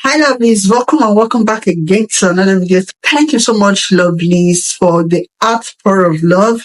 Hi lovelies, welcome and welcome back again to another video. Thank you so much lovelies for the outpour of love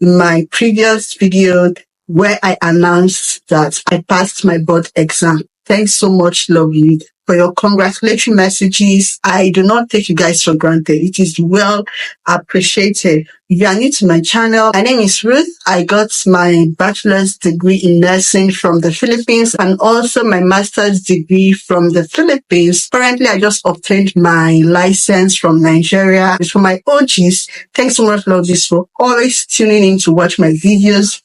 in my previous video where I announced that I passed my board exam. Thanks so much lovely for your congratulatory messages. I do not take you guys for granted. It is well appreciated. If you are new to my channel, my name is Ruth. I got my bachelor's degree in nursing from the Philippines and also my master's degree from the Philippines. Currently, I just obtained my license from Nigeria. It's for my OGs. Thanks so much, lovelies, for always tuning in to watch my videos.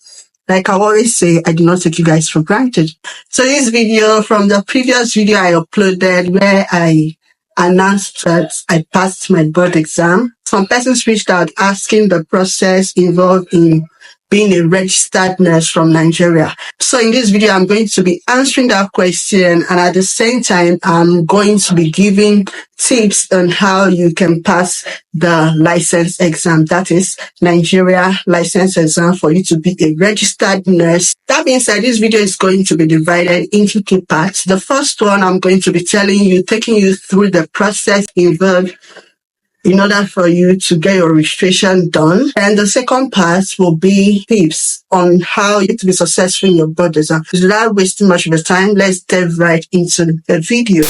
Like I always say, I do not take you guys for granted. So this video from the previous video I uploaded where I announced that I passed my board exam. Some persons reached out asking the process involved in being a registered nurse from Nigeria. So in this video, I'm going to be answering that question, and at the same time, I'm going to be giving tips on how you can pass the license exam. That is Nigeria license exam for you to be a registered nurse. That being said, this video is going to be divided into two parts. The first one, I'm going to be taking you through the process involved in order for you to get your registration done. And the second part will be tips on how you to be successful in your board exam. Without wasting much of your time, let's dive right into the video.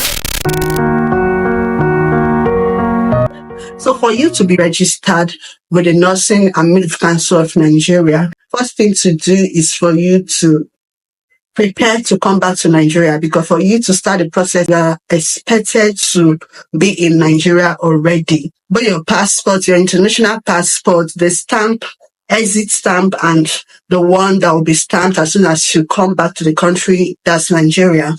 So for you to be registered with the Nursing and Midwifery Council of Nigeria, first thing to do is for you to prepare to come back to Nigeria, because for you to start the process, you are expected to be in Nigeria already. But your passport, your international passport, the stamp, exit stamp, and the one that will be stamped as soon as you come back to the country, that's Nigeria.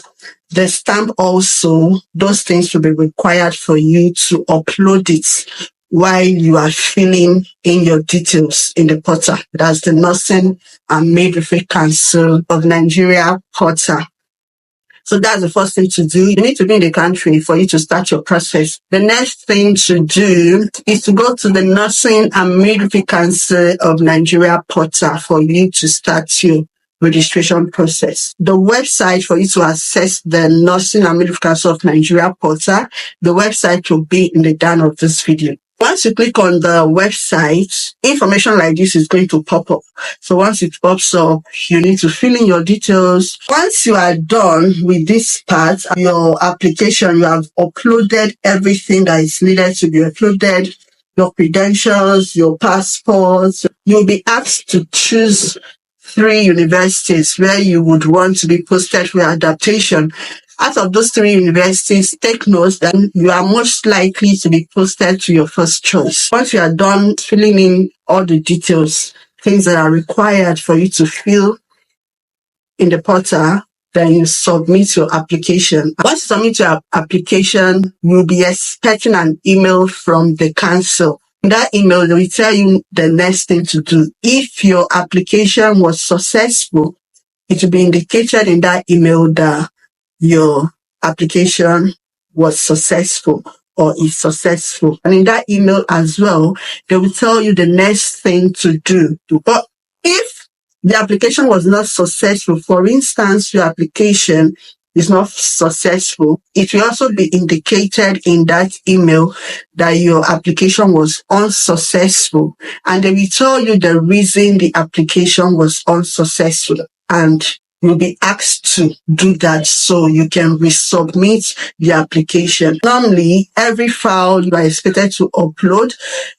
The stamp also, those things will be required for you to upload it while you are filling in your details in the portal. That's the Nursing and Midwifery Council of Nigeria portal. So that's the first thing to do. You need to be in the country for you to start your process. The next thing to do is to go to the Nursing and Midwifery Council of Nigeria portal for you to start your registration process. The website for you to access the Nursing and Midwifery Council of Nigeria portal, the website will be in the down of this video. Once you click on the website, information like this is going to pop up. So once it pops up, you need to fill in your details. Once you are done with this part, your application, you have uploaded everything that is needed to be uploaded, your credentials, your passports. You'll be asked to choose 3 universities where you would want to be posted for adaptation. Out of those 3 universities, take note that you are most likely to be posted to your first choice. Once you are done filling in all the details, things that are required for you to fill in the portal, then you submit your application. Once you submit your application, you'll be expecting an email from the council. In that email, they will tell you the next thing to do. If your application was successful, it will be indicated in that email that your application was successful or is successful. And in that email as well, they will tell you the next thing to do. But if the application was not successful, for instance, your application is not successful, it will also be indicated in that email that your application was unsuccessful. And they will tell you the reason the application was unsuccessful. And you'll be asked to do that so you can resubmit the application. Normally, every file you are expected to upload,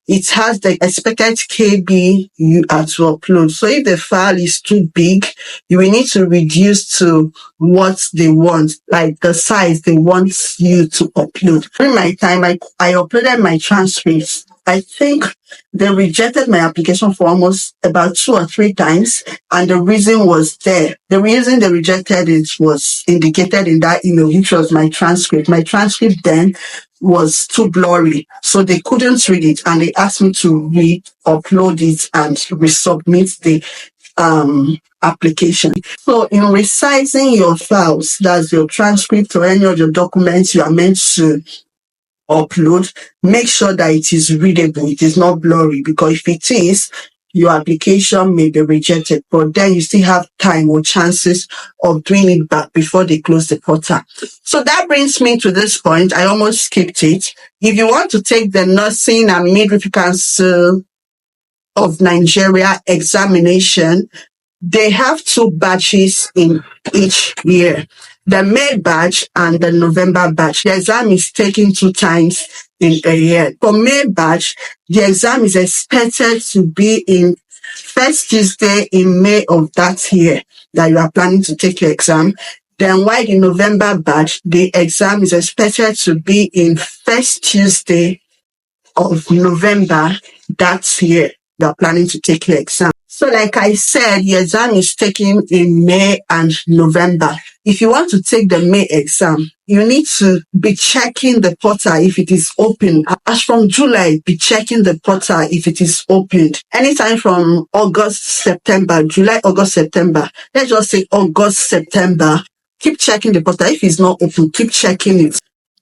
it has the expected KB you have to upload. So if the file is too big, you will need to reduce to what they want, like the size they want you to upload. During my time, I uploaded my transcripts. I think they rejected my application for almost about 2 or 3 times, and the reason was there. The reason they rejected it was indicated in that email, which was my transcript. My transcript then was too blurry, so they couldn't read it, and they asked me to re-upload it and resubmit the application. So in resizing your files, that's your transcript or any of your documents you are meant to upload, make sure that it is readable, it is not blurry, because if it is, your application may be rejected, but then you still have time or chances of doing it back before they close the portal. So that brings me to this point. I almost skipped it. If you want to take the Nursing and Midwifery Council of Nigeria examination, they have 2 batches in each year, the May batch and the November batch. The exam is taken 2 times in a year. For May batch, the exam is expected to be in first Tuesday in May of that year that you are planning to take your exam. Then while the November batch, the exam is expected to be in first Tuesday of November that year you are planning to take your exam. So like I said, the exam is taken in May and November. If you want to take the May exam, you need to be checking the portal if it is open. As from July, be checking the portal if it is opened. Anytime from August, September, July, August, September. Let's just say August, September. Keep checking the portal. If it's not open, keep checking it.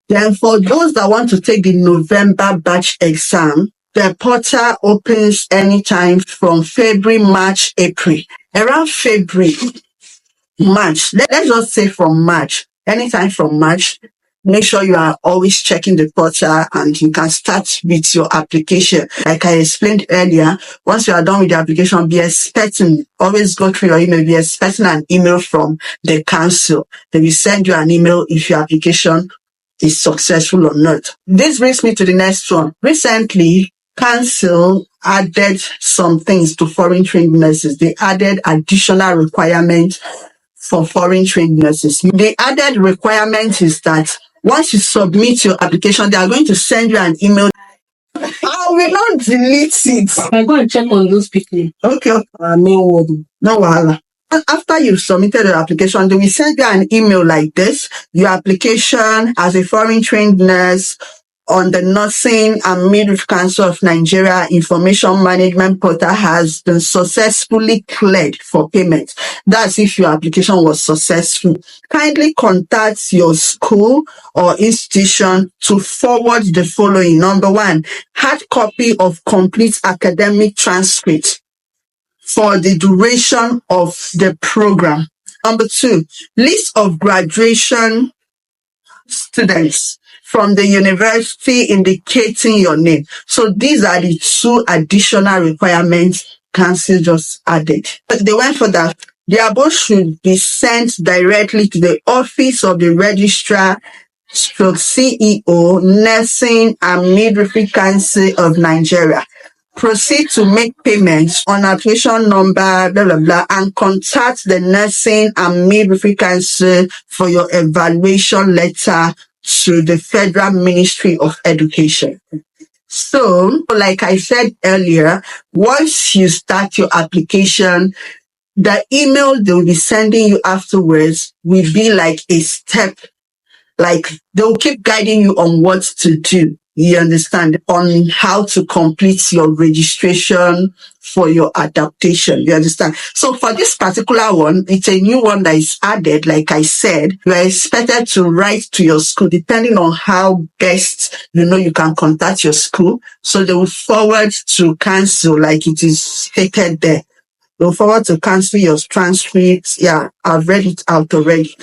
Then for those that want to take the November batch exam, the portal opens anytime from February, March, April. Around February, March, let's just say from March, anytime from March, make sure you are always checking the portal and you can start with your application. Like I explained earlier, once you are done with the application, be expecting, always go through your email, be expecting an email from the council. They will send you an email if your application is successful or not. This brings me to the next one. Recently, Council added some things to foreign trained nurses. They added additional requirements for foreign trained nurses. The added requirement is that once you submit your application, they are going to send you an email. I will not delete it. I'm going to check on those people. Okay. No wahala. After you've submitted your application, they will send you an email like this. Your application as a foreign trained nurse on the Nursing and Midwifery Council of Nigeria Information Management Portal has been successfully cleared for payment. That's if your application was successful. Kindly contact your school or institution to forward the following. Number 1, hard copy of complete academic transcript for the duration of the program. Number 2, list of graduation students from the university indicating your name. So these are the 2 additional requirements Council just added. But they went for that. The above should be sent directly to the office of the registrar CEO, Nursing and Midwifery Council of Nigeria. Proceed to make payments on application number, blah, blah, blah, and contact the Nursing and Midwifery Council for your evaluation letter to the Federal Ministry of Education. So, like I said earlier, once you start your application, the email they will be sending you afterwards will be like a step, like they'll keep guiding you on what to do. You understand, on how to complete your registration for your adaptation. You understand? So for this particular one, it's a new one that is added. Like I said, you are expected to write to your school, depending on how best you can contact your school. So they will forward to council, like it is stated there. They'll forward to council your transcripts. Yeah, I've read it out already.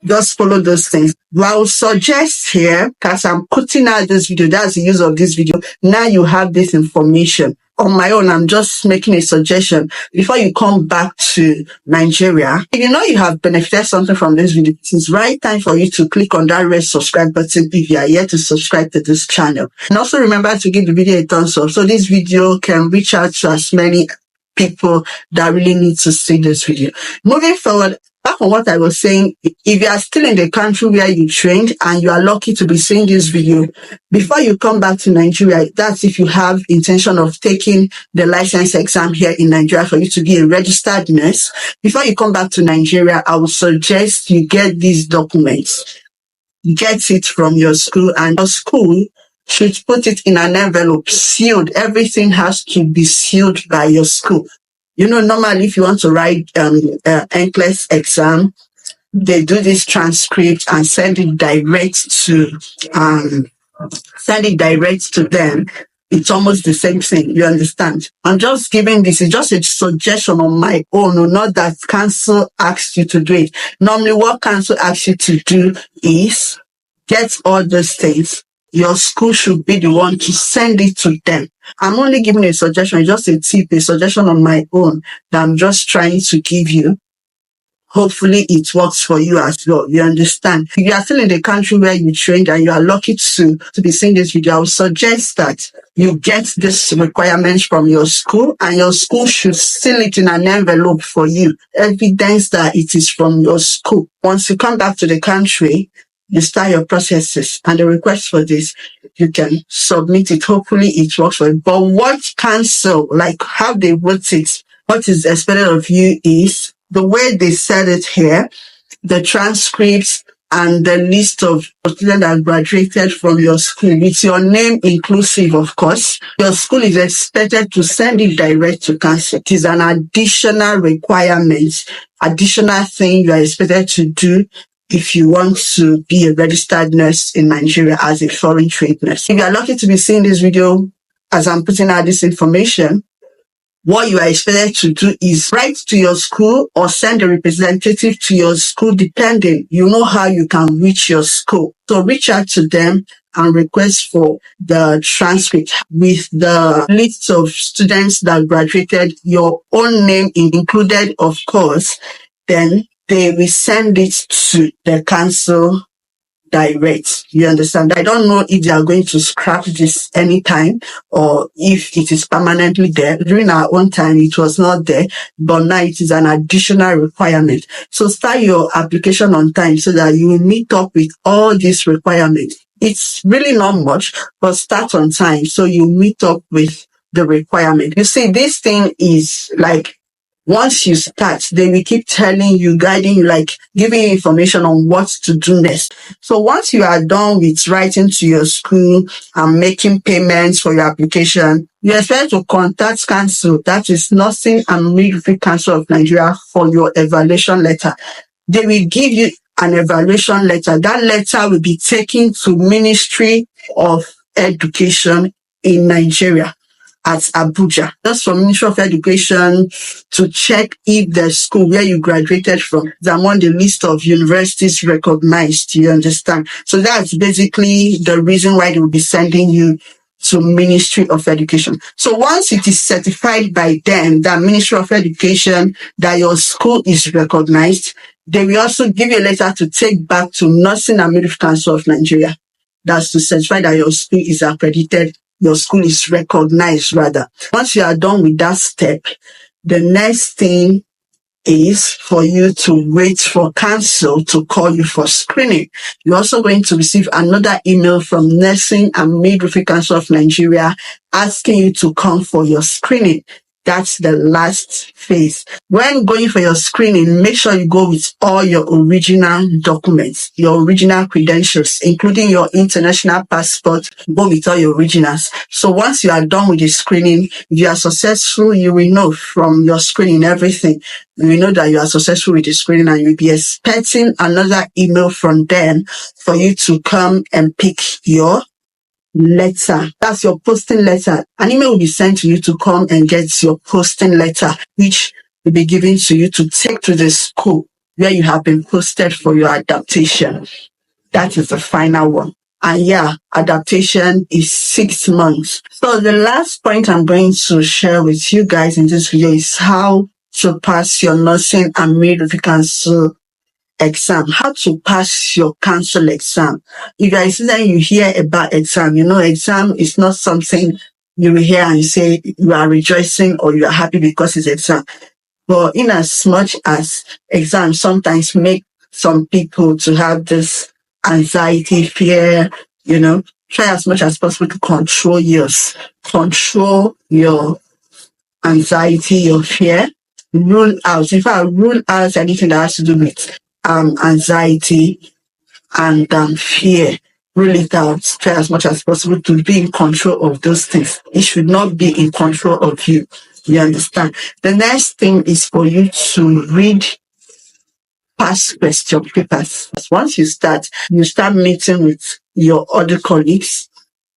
Just follow those things. But I will suggest here, because I'm putting out this video, that's the use of this video. Now you have this information. On my own, I'm just making a suggestion. Before you come back to Nigeria, if you know you have benefited something from this video, it is right time for you to click on that red subscribe button if you are yet to subscribe to this channel. And also remember to give the video a thumbs up so this video can reach out to as many people that really need to see this video. Moving forward, back on what I was saying, if you are still in the country where you trained and you are lucky to be seeing this video, before you come back to Nigeria, that's if you have intention of taking the license exam here in Nigeria for you to be a registered nurse. Before you come back to Nigeria, I would suggest you get these documents. Get it from your school, and your school should put it in an envelope, sealed. Everything has to be sealed by your school. Normally if you want to write nclex exam, they do this transcript and send it direct to them. It's almost the same thing. You understand? I'm just giving this. It's just a suggestion on my own, not that council asks you to do it. Normally, what council asks you to do is get all those things. Your school should be the one to send it to them. I'm only giving a suggestion, just a tip, a suggestion on my own that I'm just trying to give you. Hopefully it works for you as well. You understand? If you are still in the country where you trained and you are lucky to be seeing this video, I would suggest that you get this requirements from your school, and your school should seal it in an envelope for you. Evidence that it is from your school. Once you come back to the country, you start your processes, and the request for this, you can submit it. Hopefully it works for you. But what council, like how they wrote it, what is expected of you is the way they said it here, the transcripts and the list of students that graduated from your school with your name inclusive, of course. Your school is expected to send it direct to council. It is an additional requirement, additional thing you are expected to do if you want to be a registered nurse in Nigeria as a foreign trained nurse. If you are lucky to be seeing this video as I'm putting out this information, what you are expected to do is write to your school or send a representative to your school, depending. You know how you can reach your school. So reach out to them and request for the transcript with the list of students that graduated, your own name included, of course. Then they will send it to the council direct. You understand? I don't know if they are going to scrap this anytime or if it is permanently there. During our own time, it was not there, but now it is an additional requirement. So start your application on time so that you will meet up with all these requirements. It's really not much, but start on time so you meet up with the requirement. You see, this thing is like, once you start, they will keep telling you, guiding you, like giving you information on what to do next. So once you are done with writing to your school and making payments for your application, you expect to contact council, that is Nursing and Midwifery Council of Nigeria, for your evaluation letter. They will give you an evaluation letter. That letter will be taken to Ministry of Education in Nigeria at Abuja, just for Ministry of Education to check if the school where you graduated from is among the list of universities recognized. You understand? So that's basically the reason why they will be sending you to Ministry of Education. So once it is certified by them, that Ministry of Education, that your school is recognized, they will also give you a letter to take back to Nursing and Midwifery Council of Nigeria. That's to certify that your school is accredited, your school is recognized rather. Once you are done with that step, the next thing is for you to wait for council to call you for screening. You're also going to receive another email from Nursing and Midwifery Council of Nigeria asking you to come for your screening. That's the last phase. When going for your screening, make sure you go with all your original documents, your original credentials, including your international passport. Go with all your originals. So once you are done with the screening, if you are successful, you will know from your screening everything. You will know that you are successful with the screening, and you'll be expecting another email from them for you to come and pick your letter. That's your posting letter. An email will be sent to you to come and get your posting letter, which will be given to you to take to the school where you have been posted for your adaptation. That is the final one. And yeah, adaptation is 6 months. So the last point I'm going to share with you guys in this video is how to pass your Nursing and Midwifery Council exam, how to pass your council exam. If you are saying you hear about exam, you know, exam is not something you will hear and say you are rejoicing or you are happy because it's exam. But in as much as exams sometimes make some people to have this anxiety, fear, you know, try as much as possible to control your anxiety, your fear. Rule out. In fact, rule out anything that has to do with anxiety and fear. Rule it out. Try as much as possible to be in control of those things. It should not be in control of you. You understand? The next thing is for you to read past question papers. Once you start meeting with your other colleagues,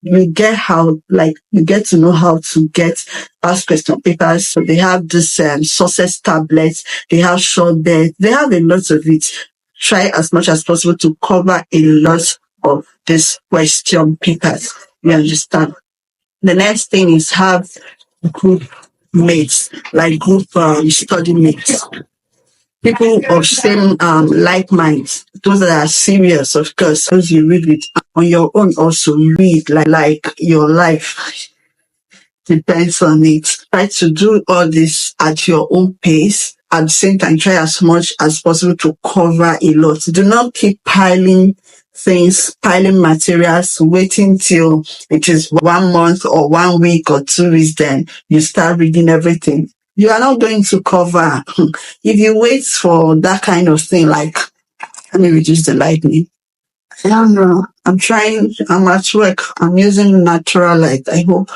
you get to know how to get past question papers. So they have this success tablets, they have short bed, they have a lot of it. Try as much as possible to cover a lot of these question papers. You understand? The next thing is have group mates, like group study mates. People of same like minds, those that are serious, of course, those you read with. On your own also read like your life depends on it. Try to do all this at your own pace. At the same time, try as much as possible to cover a lot. Do not keep piling things, piling materials, waiting till it is 1 month or 1 week or 2 weeks, then you start reading everything. You are not going to cover. If you wait for that kind of thing, like, let me reduce the lightning. I don't know. I'm at work. I'm using natural light. I hope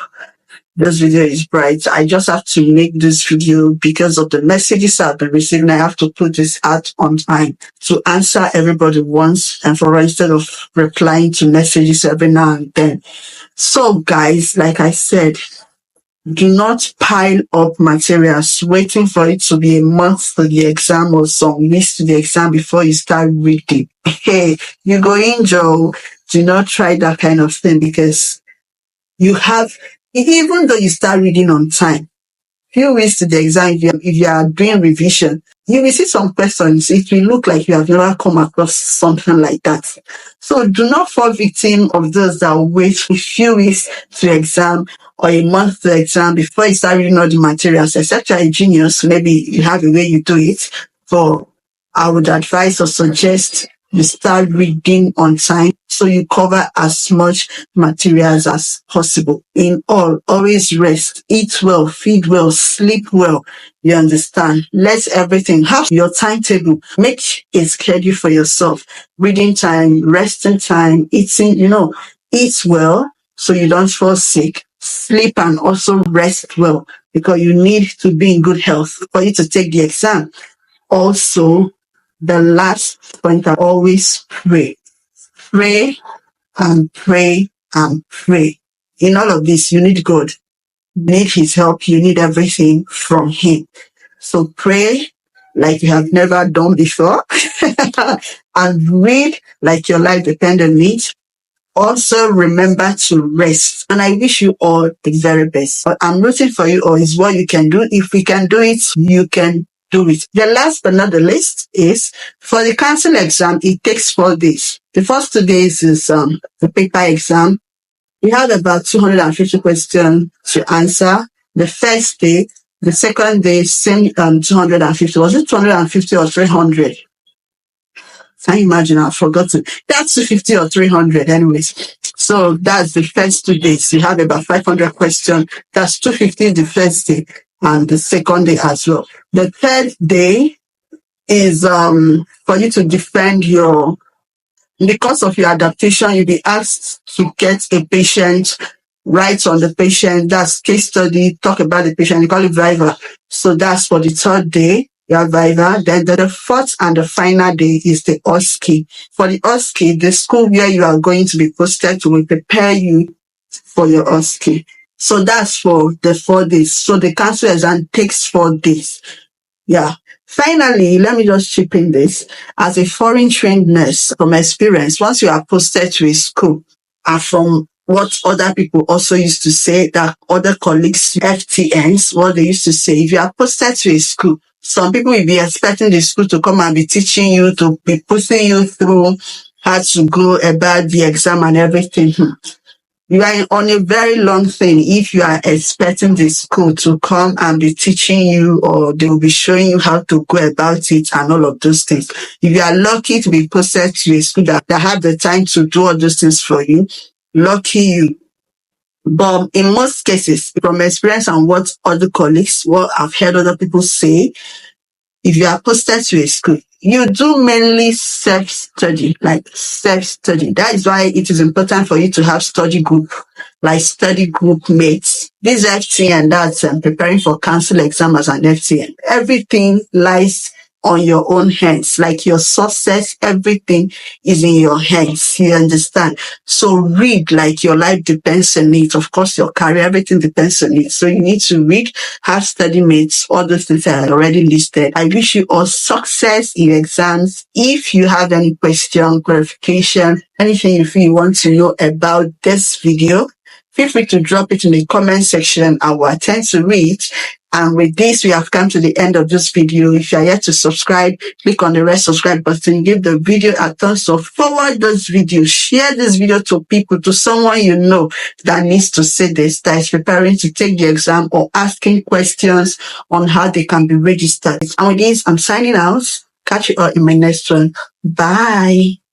this video is bright. I just have to make this video because of the messages I've been receiving. I have to put this out on time to answer everybody once and for all, instead of replying to messages every now and then. So guys, like I said, do not pile up materials waiting for it to be a month to the exam or some weeks to the exam before you start reading. Hey, you go injure. Do not try that kind of thing, because you have, even though you start reading on time, few weeks to the exam, if you are doing revision, you will see some questions. It will look like you have never come across something like that. So do not fall victim of those that wait a few weeks to exam or a month to exam before you start reading all the materials. Except you're a genius, maybe you have a way you do it. But I would advise or suggest you start reading on time so you cover as much materials as possible. In all, always rest, eat well, feed well, sleep well. You understand? Let everything have your timetable. Make a schedule for yourself. Reading time, resting time, eating, eat well so you don't fall sick. Sleep and also rest well, because you need to be in good health for you to take the exam. Also, the last point, I always pray. Pray and pray and pray. In all of this, you need God. You need His help. You need everything from Him. So pray like you have never done before and read like your life depends on it. Also remember to rest. And I wish you all the very best. But I'm rooting for you all. Is what you can do. If we can do it, you can do it. The last but not the least is for the council exam, it takes 4 days. The first 2 days is the paper exam. We have about 250 questions to answer. The first day, the second day, same 250. Was it 250 or 300? Can you imagine? I've forgotten. That's 250 or 300 anyways. So that's the first 2 days. You have about 500 questions. That's 250 the first day and the second day as well. The third day is for you to defend your, in the course of your adaptation, you'll be asked to get a patient, write on the patient, that's case study, talk about the patient, you call it Viva. So that's for the third day. You have Viva. Then the fourth and the final day is the OSCE. For the OSCE, the school where you are going to be posted to will prepare you for your OSCE. So that's for the 4 days. So the council exam takes 4 days. Yeah. Finally, let me just chip in this. As a foreign trained nurse, from experience, once you are posted to a school, and from what other people also used to say, that other colleagues, FTNs, what they used to say, if you are posted to a school, some people will be expecting the school to come and be teaching you, to be putting you through how to go about the exam and everything. You are on a very long thing if you are expecting the school to come and be teaching you, or they will be showing you how to go about it and all of those things. If you are lucky to be posted to a school that have the time to do all those things for you, lucky you. But in most cases, from experience and what other colleagues, what I've heard other people say, if you are posted to a school, you do mainly self-study, like self-study. That is why it is important for you to have study group, like study group mates. This FTN, that's preparing for council exam as an FTN. Everything lies on your own hands. Like your success, everything is in your hands. You understand? So read like your life depends on it. Of course, your career, everything depends on it. So you need to read, have study mates, all those things I already listed. I wish you all success in your exams. If you have any question, clarification, anything you feel you want to know about this video, feel free to drop it in the comment section. I will attempt to read. And with this, we have come to the end of this video. If you are yet to subscribe, click on the red subscribe button. Give the video a thumbs up. Forward this video. Share this video to people, to someone you know that needs to see this, that is preparing to take the exam or asking questions on how they can be registered. And with this, I'm signing out. Catch you all in my next one. Bye.